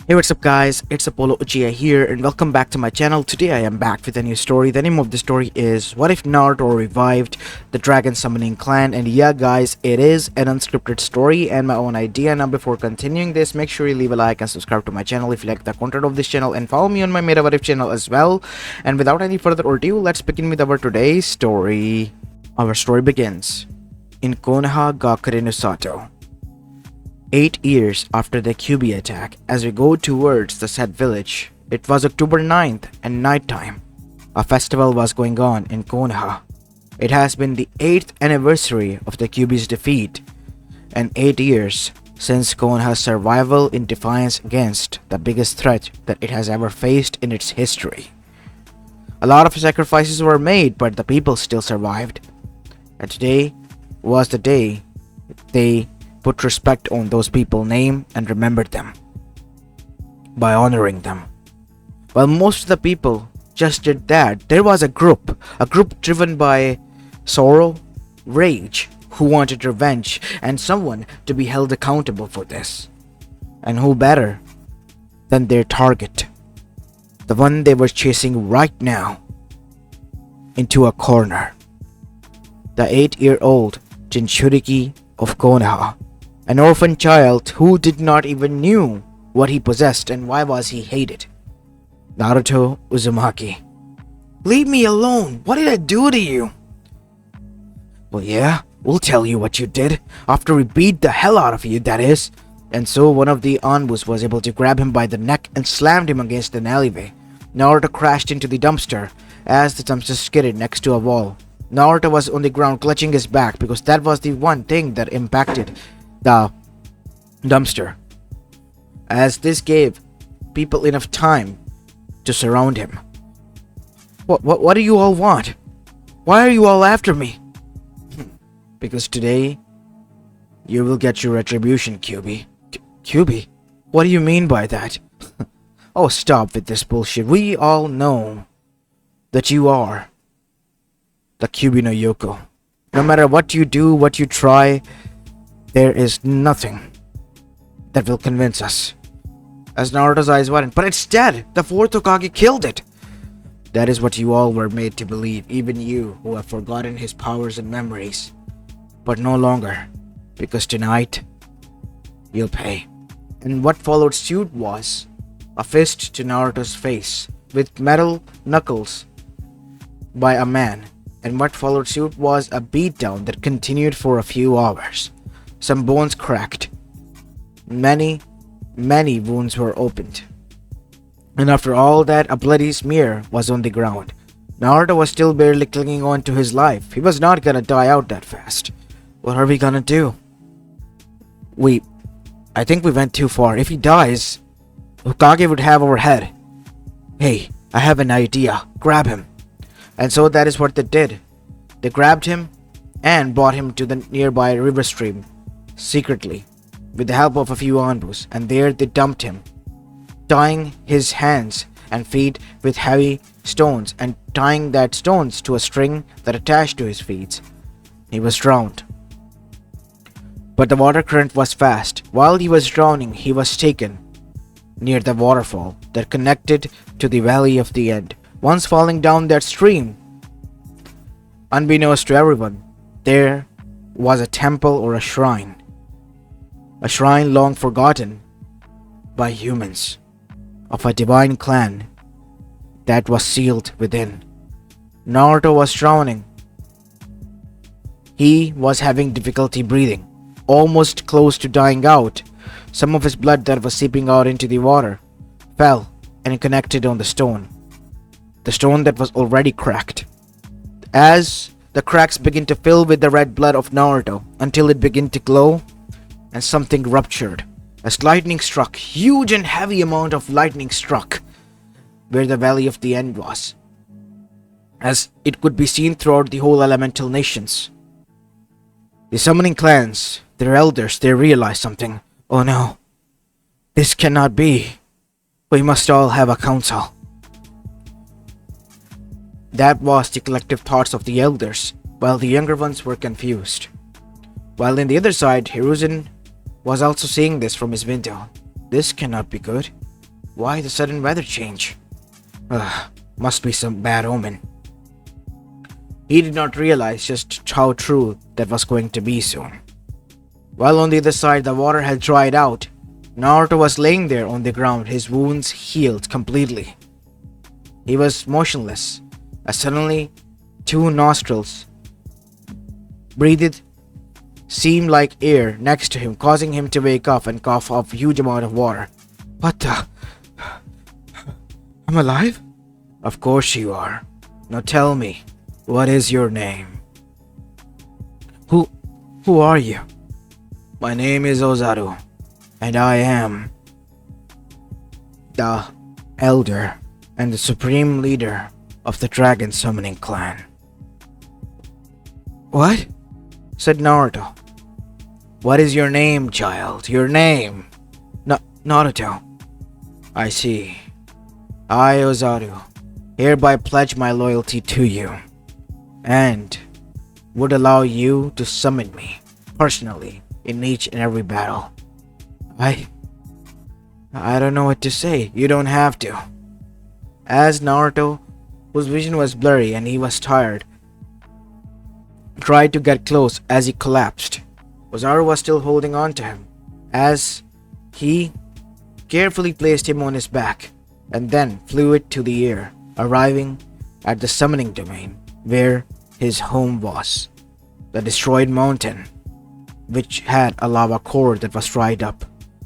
Hey, what's up guys, it's Apollo Uchiha here and welcome back to my channel. Today I am back with a new story. The name of the story is What If Naruto Revived the Dragon Summoning Clan? And yeah guys, it is an unscripted story and my own idea. Now before continuing this, make sure you leave a like and subscribe to my channel if you like the content of this channel, and follow me on my Meta What If channel as well. And without any further ado, let's begin with our today's story. Our story begins in Konoha Gakure no Sato. 8 years after the Kyuubi attack, as we go towards the said village. It was October 9th and nighttime. A festival was going on in Konoha. It has been the 8th anniversary of the Kyuubi's defeat, and 8 years since Konoha's survival in defiance against the biggest threat that it has ever faced in its history. A lot of sacrifices were made, but the people still survived. And today was the day they put respect on those people's name and remembered them by honoring them. While most of the people just did that, there was a group driven by sorrow, rage, who wanted revenge and someone to be held accountable for this. And who better than their target, the one they were chasing right now, into a corner. The 8-year-old Jinchuriki of Konoha, an orphan child who did not even knew what he possessed and why was he hated. Naruto Uzumaki. Leave me alone. What did I do to you? Well, yeah, we'll tell you what you did. After we beat the hell out of you, that is. And so one of the Anbus was able to grab him by the neck and slammed him against an alleyway. Naruto crashed into the dumpster as the dumpster skidded next to a wall. Naruto was on the ground clutching his back because that was the one thing that impacted the dumpster, as this gave people enough time to surround him. What do you all want? Why are you all after me? Because today you will get your retribution, Kyuubi. Kyuubi? What do you mean by that? Oh, stop with this bullshit. We all know that you are the Kyuubi no Yoko. No matter what you do, what you try, there is nothing that will convince us. As Naruto's eyes widened, but it's dead! The fourth Hokage killed it! That is what you all were made to believe, even you who have forgotten his powers and memories. But no longer, because tonight, you'll pay. And what followed suit was a fist to Naruto's face with metal knuckles by a man. And what followed suit was a beatdown that continued for a few hours. Some bones cracked. Many wounds were opened. And after all that, a bloody smear was on the ground. Naruto was still barely clinging on to his life. He was not gonna die out that fast. What are we gonna do? I think we went too far. If he dies, Kage would have our head. Hey, I have an idea. Grab him. And so that is what they did. They grabbed him and brought him to the nearby river stream, secretly, with the help of a few Anbus, and there they dumped him, tying his hands and feet with heavy stones and tying that stones to a string that attached to his feet. He was drowned. But the water current was fast. While he was drowning, he was taken near the waterfall that connected to the Valley of the End. Once falling down that stream, unbeknownst to everyone, there was a temple or a shrine long forgotten by humans, of a divine clan that was sealed within. Naruto was drowning. He was having difficulty breathing, almost close to dying out. Some of his blood that was seeping out into the water fell and connected on the stone that was already cracked. As the cracks began to fill with the red blood of Naruto until it began to glow, and something ruptured as lightning struck. Huge and heavy amount of lightning struck where the Valley of the End was, as it could be seen throughout the whole elemental nations. The summoning clans, their elders, they realized something. Oh no, this cannot be. We must all have a council. That was the collective thoughts of the elders, while the younger ones were confused. While on the other side, Hiruzen was also seeing this from his window. This cannot be good. Why the sudden weather change? Must be some bad omen. He did not realize just how true that was going to be soon. While on the other side the water had dried out, Naruto was laying there on the ground, his wounds healed completely. He was motionless, as suddenly 2 nostrils breathed seemed like air next to him, causing him to wake up and cough up a huge amount of water. What the? I'm alive? Of course you are. Now tell me, what is your name? Who are you? My name is Ozaru, and I am the elder and the supreme leader of the Dragon Summoning Clan. What? Said Naruto. What is your name, child? Your name? Naruto. I see. I, Ozaru, hereby pledge my loyalty to you, and would allow you to summon me personally in each and every battle. I don't know what to say. You don't have to. As Naruto, whose vision was blurry and he was tired, tried to get close as he collapsed, Ozaru was still holding on to him as he carefully placed him on his back and then flew it to the air, arriving at the summoning domain where his home was, the destroyed mountain, which had a lava core that was dried up.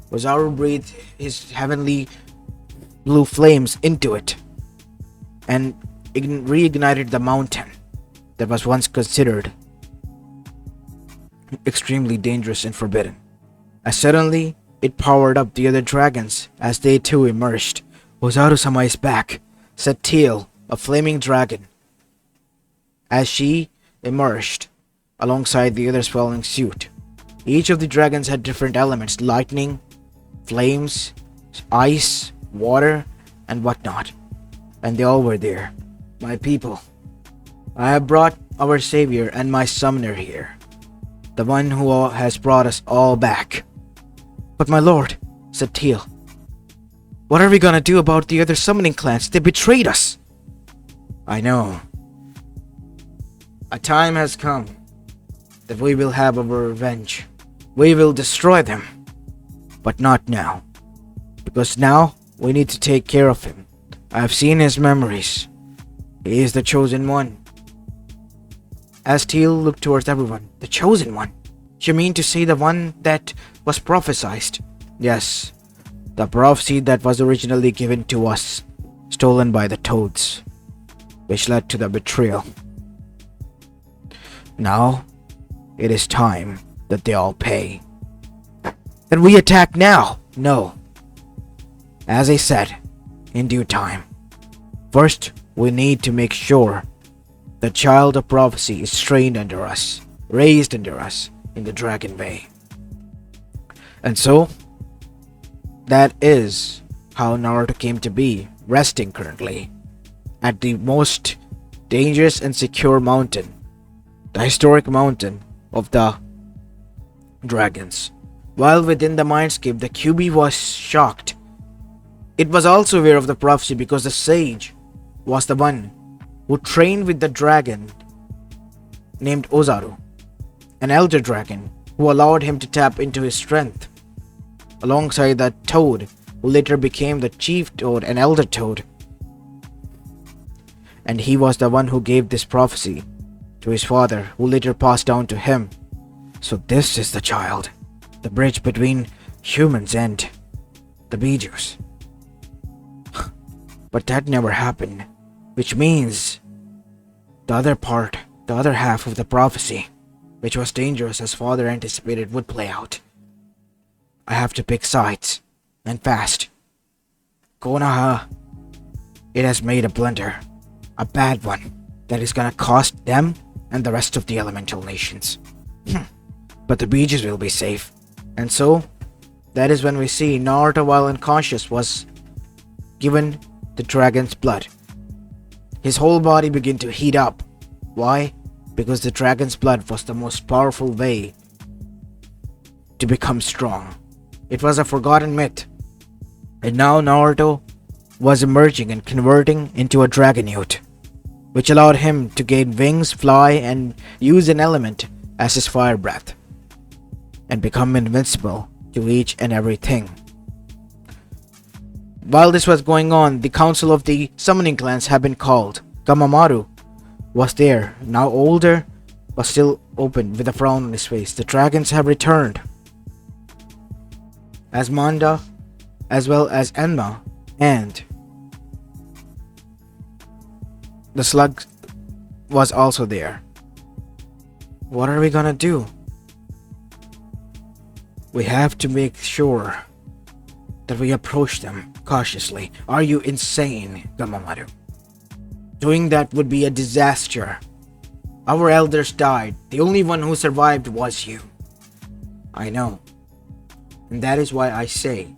Ozaru breathed his heavenly blue flames into it and reignited the mountain that was once considered extremely dangerous and forbidden. As suddenly it powered up the other dragons as they too emerged. Ozaru-sama is back, said Teal, a flaming dragon, as she emerged alongside the others following suit. Each of the dragons had different elements: lightning, flames, ice, water, and whatnot. And they all were there. My people, I have brought our savior and my summoner here, the one who has brought us all back. But my lord, said Teal, what are we gonna do about the other summoning clans? They betrayed us. I know. A time has come that we will have our revenge. We will destroy them. But not now. Because now we need to take care of him. I have seen his memories. He is the chosen one. As Teal looked towards everyone, the chosen one? You mean to say the one that was prophesied? Yes, the prophecy that was originally given to us, stolen by the toads, which led to the betrayal. Now, it is time that they all pay. Then we attack now! No. As I said, in due time. First, we need to make sure the child of prophecy is trained under us, raised under us in the Dragon Way. And so, that is how Naruto came to be, resting currently at the most dangerous and secure mountain, the historic mountain of the dragons. While within the mindscape, the QB was shocked. It was also aware of the prophecy because the sage was the one who trained with the dragon named Ozaru, an elder dragon who allowed him to tap into his strength, alongside the toad who later became the chief toad and elder toad. And he was the one who gave this prophecy to his father, who later passed down to him. So this is the child, the bridge between humans and the Bijus. But that never happened, which means the other part, the other half of the prophecy, which was dangerous as father anticipated, would play out. I have to pick sides, and fast. Konoha, it has made a blunder, a bad one, that is gonna cost them and the rest of the elemental nations. But the Bijus will be safe. And so, that is when we see Naruto, while unconscious, was given the dragon's blood. His whole body began to heat up. Why? Because the dragon's blood was the most powerful way to become strong. It was a forgotten myth And now Naruto was emerging and converting into a dragon youth, which allowed him to gain wings, fly, and use an element as his fire breath, and become invincible to each and everything. While this was going on, the council of the summoning clans had been called. Kamamaru was there, now older, but still open with a frown on his face. The dragons have returned, as Manda, as well as Enma, and the slug was also there. What are we gonna do? We have to make sure that we approach them cautiously. Are you insane, Gamamaru? Doing that would be a disaster. Our elders died. The only one who survived was you. I know. And that is why I say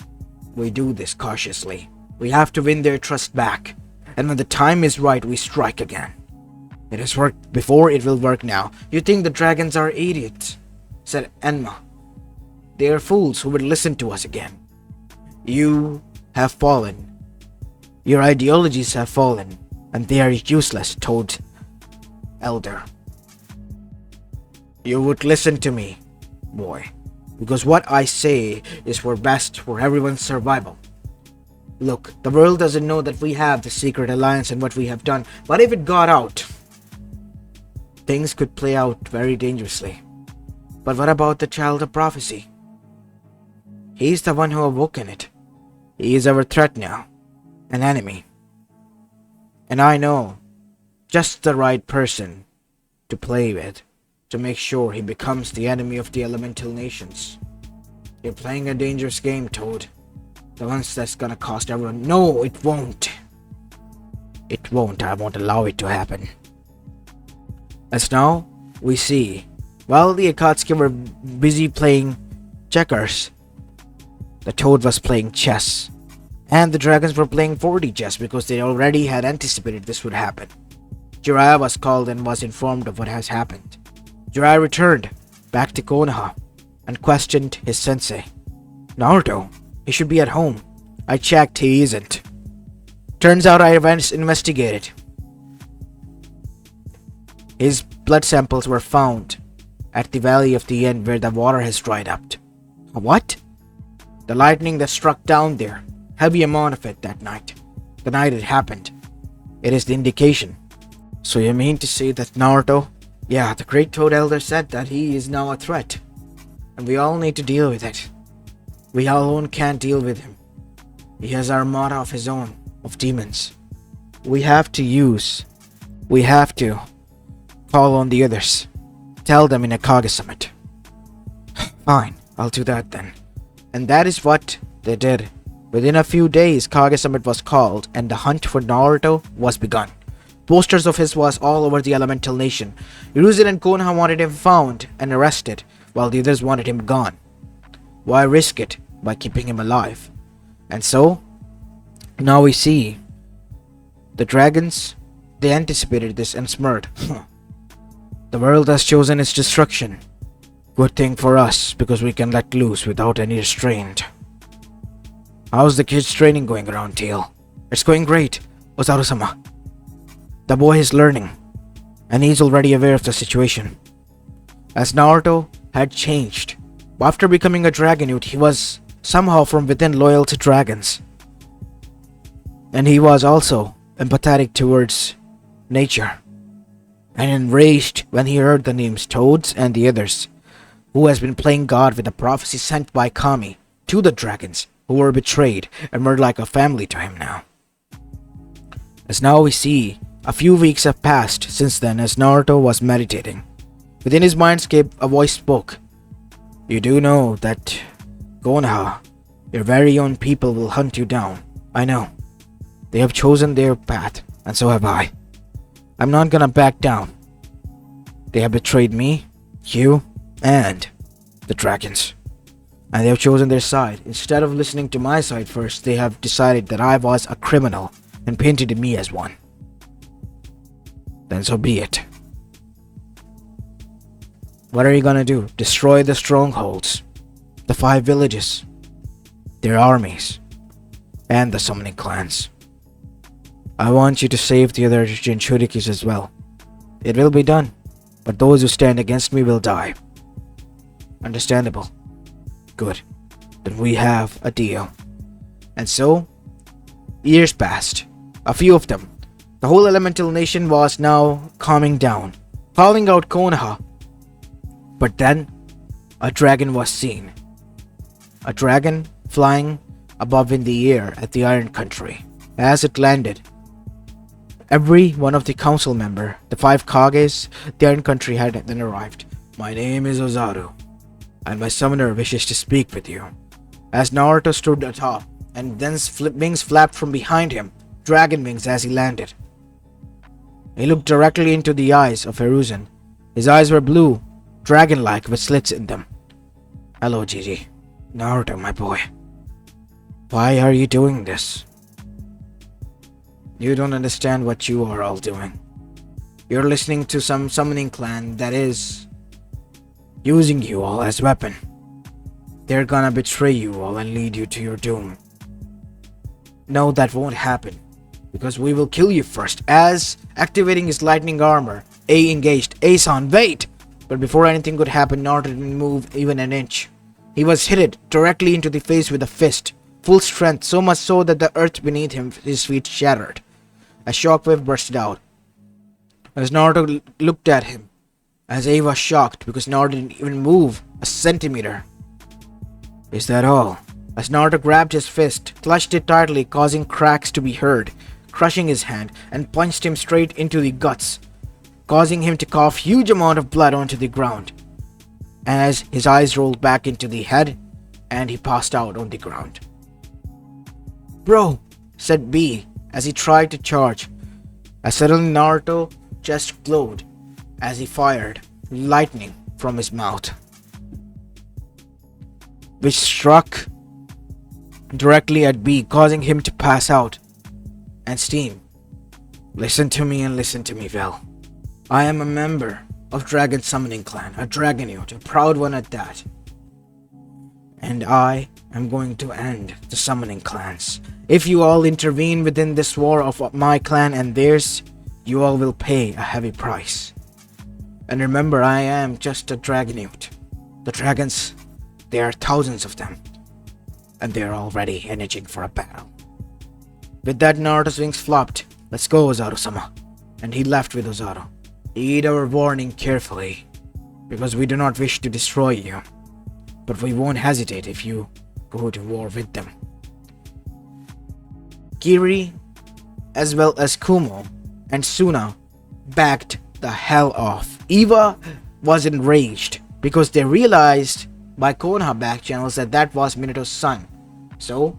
we do this cautiously. We have to win their trust back. And when the time is right, we strike again. It has worked before, it will work now. You think the dragons are idiots, said Enma. They are fools who would listen to us again. You have fallen. Your ideologies have fallen, and they are useless, Toad Elder. You would listen to me, boy, because what I say is for best for everyone's survival. Look, the world doesn't know that we have the secret alliance and what we have done, but if it got out, things could play out very dangerously. But what about the child of prophecy? He's the one who awoken it. He is our threat now, an enemy. And I know just the right person to play with to make sure he becomes the enemy of the elemental nations. You're playing a dangerous game, Toad. The ones that's gonna cost everyone. No, it won't. It won't. I won't allow it to happen. As now, we see, while the Akatsuki were busy playing checkers, the Toad was playing chess. And the dragons were playing 4D chess because they already had anticipated this would happen. Jiraiya was called and was informed of what has happened. Jiraiya returned back to Konoha and questioned his sensei. Naruto, he should be at home. I checked, he isn't. Turns out I investigated. His blood samples were found at the Valley of the End where the water has dried up. What? The lightning that struck down there. Heavy amount of it that night. The night it happened. It is the indication. So you mean to say that Naruto? Yeah, the great Toad Elder said that he is now a threat. And we all need to deal with it. We alone can't deal with him. He has an armada of his own, of demons. We have to call on the others. Tell them in a Kage summit. Fine, I'll do that then. And that is what they did. Within a few days, Kage summit was called and the hunt for Naruto was begun. Posters of his was all over the elemental nation. Hiruzen and Konoha wanted him found and arrested, while the others wanted him gone. Why risk it by keeping him alive? And so, now we see the dragons, they anticipated this and smirked. The world has chosen its destruction. Good thing for us, because we can let loose without any restraint. How's the kids' training going around, Teal? It's going great, Osaru-sama. The boy is learning, and he's already aware of the situation. As Naruto had changed. After becoming a dragon youth, he was somehow from within loyal to dragons. And he was also empathetic towards nature. And enraged when he heard the names Toads and the others, who has been playing God with the prophecy sent by Kami to the dragons, who were betrayed and were like a family to him now. As now we see, a few weeks have passed since then as Naruto was meditating. Within his mindscape, a voice spoke. You do know that Konoha, your very own people will hunt you down. I know. They have chosen their path, and so have I. I'm not gonna back down. They have betrayed me, you, and the dragons. And they have chosen their side. Instead of listening to my side first, they have decided that I was a criminal and painted me as one. Then so be it. What are you gonna do? Destroy the strongholds, the 5 villages, their armies. and the summoning clans. I want you to save the other Jinchurikis as well. It will be done, but those who stand against me will die. Understandable? Good. Then we have a deal. And so, years passed. A few of them. The whole elemental nation was now calming down, calling out Konoha. But then, a dragon was seen. A dragon flying above in the air at the Iron Country. As it landed, every one of the council member, the 5 Kages, the Iron Country had then arrived. My name is Ozaru, and my summoner wishes to speak with you. As Naruto stood atop, and then wings flapped from behind him, dragon wings as he landed. He looked directly into the eyes of Hiruzen. His eyes were blue, dragon-like with slits in them. Hello, Gigi. Naruto, my boy. Why are you doing this? You don't understand what you are all doing. You're listening to some summoning clan that is using you all as weapon. They're gonna betray you all and lead you to your doom. No, that won't happen, because we will kill you first. As activating his lightning armor, A engaged. A-san, wait! But before anything could happen, Naruto didn't move even an inch. He was hit directly into the face with a fist, full strength, so much so that the earth beneath him, his feet shattered. A shockwave bursted out. As Naruto looked at him, as A was shocked because Naruto didn't even move a centimeter. Is that all? As Naruto grabbed his fist, clutched it tightly, causing cracks to be heard, crushing his hand, and punched him straight into the guts, causing him to cough huge amount of blood onto the ground. And as his eyes rolled back into the head, and he passed out on the ground. Bro, said B as he tried to charge. As suddenly Naruto just glowed as he fired lightning from his mouth, which struck directly at B, causing him to pass out. And steam. Listen to me and listen to me well. I am a member of Dragon Summoning Clan, a Dragonute, a proud one at that. And I am going to end the summoning clans. If you all intervene within this war of my clan and theirs, you all will pay a heavy price. And remember, I am just a Dragonute. The dragons, there are thousands of them, and they are all ready and itching for a battle. With that, Naruto's wings flopped. Let's go, Ozaru-sama. And he left with Ozaru. Heed our warning carefully, because we do not wish to destroy you, but we won't hesitate if you go to war with them. Kiri, as well as Kumo and Suna, backed the hell off. Eva was enraged because they realized by Konoha back channels that that was Minato's son. So,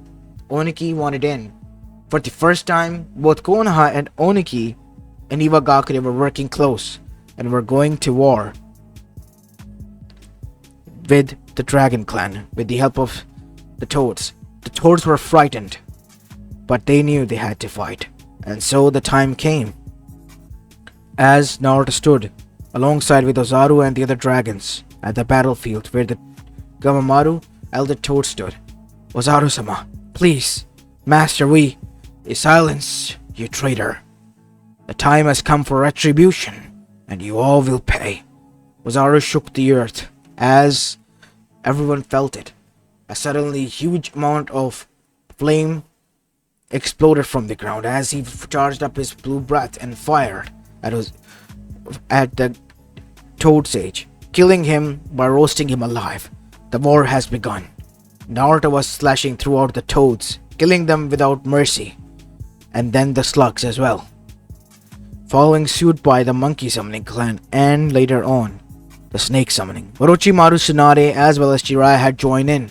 Oniki wanted in. For the first time, both Konoha and Oniki and Iwagakure were working close and were going to war with the Dragon Clan with the help of the Toads. The Toads were frightened, but they knew they had to fight. And so the time came. As Naruto stood alongside with Ozaru and the other dragons at the battlefield where the Gamamaru Elder Toad stood. Ozaru-sama, please, Master, silence, you traitor. The time has come for retribution, and you all will pay. Ozaru shook the earth as everyone felt it. A suddenly huge amount of flame exploded from the ground as he charged up his blue breath and fired at the Toad Sage, killing him by roasting him alive. The war has begun. Naruto was slashing throughout the toads, killing them without mercy, and then the slugs as well, following suit by the Monkey Summoning Clan and later on the Snake Summoning. Orochimaru, Tsunade as well as Jiraiya had joined in.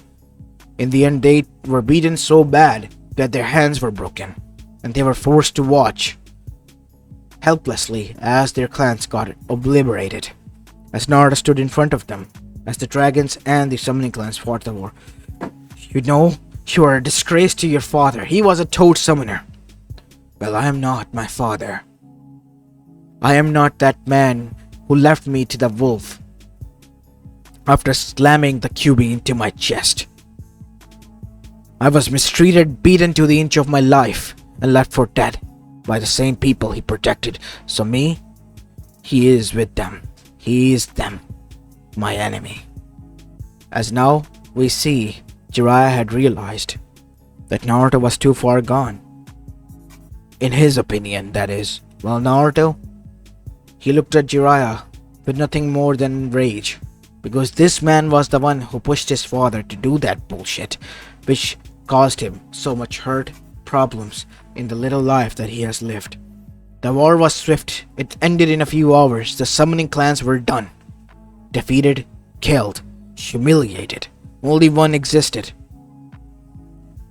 In the end, they were beaten so bad that their hands were broken, and they were forced to watch helplessly as their clans got obliterated. As Naruto stood in front of them, as the dragons and the summoning clans fought the war. You know, you are a disgrace to your father. He was a toad summoner. Well, I am not my father. I am not that man who left me to the wolf after slamming the QB into my chest. I was mistreated, beaten to the inch of my life, and left for dead by the same people he protected. So me, he is with them. He is them, my enemy. As now we see, Jiraiya had realized that Naruto was too far gone. In his opinion, that is. Well, Naruto, he looked at Jiraiya with nothing more than rage, because this man was the one who pushed his father to do that bullshit, which caused him so much hurt, problems in the little life that he has lived. The war was swift. It ended in a few hours. The summoning clans were done. Defeated, killed, humiliated. Only one existed.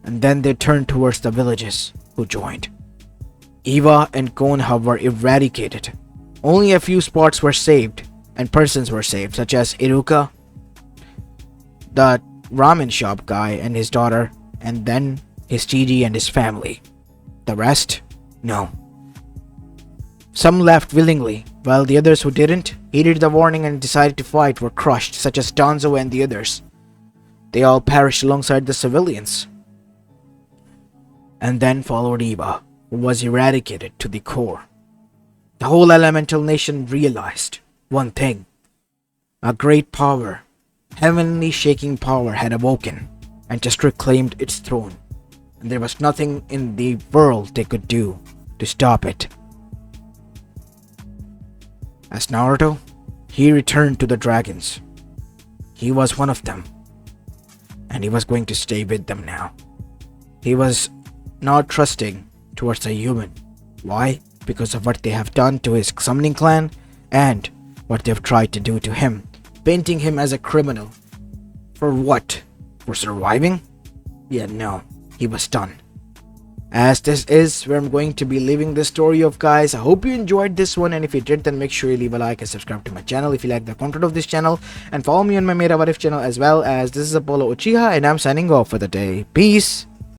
And then they turned towards the villages, who joined. Eva and Konoha were eradicated. Only a few spots were saved, and persons were saved, such as Iruka, the ramen shop guy and his daughter, and then his Gigi and his family. The rest? No. Some left willingly, while the others who didn't, heeded the warning and decided to fight, were crushed, such as Danzo and the others. They all perished alongside the civilians. And then followed Eva, who was eradicated to the core. The whole elemental nation realized one thing. A great power, heavenly shaking power, had awoken and just reclaimed its throne. And there was nothing in the world they could do to stop it. As Naruto, he returned to the dragons. He was one of them. And he was going to stay with them now. He was not trusting towards a human. Why? Because of what they have done to his summoning clan and what they've tried to do to him, painting him as a criminal. For what? For surviving? Yeah, no. He was done. As this is where I'm going to be leaving this story off, guys. I hope you enjoyed this one, and if you did, then make sure you leave a like and subscribe to my channel if you like the content of this channel, and follow me on my Meta What If channel as well. As this is Apollo Uchiha, and I'm signing off for the day. Peace.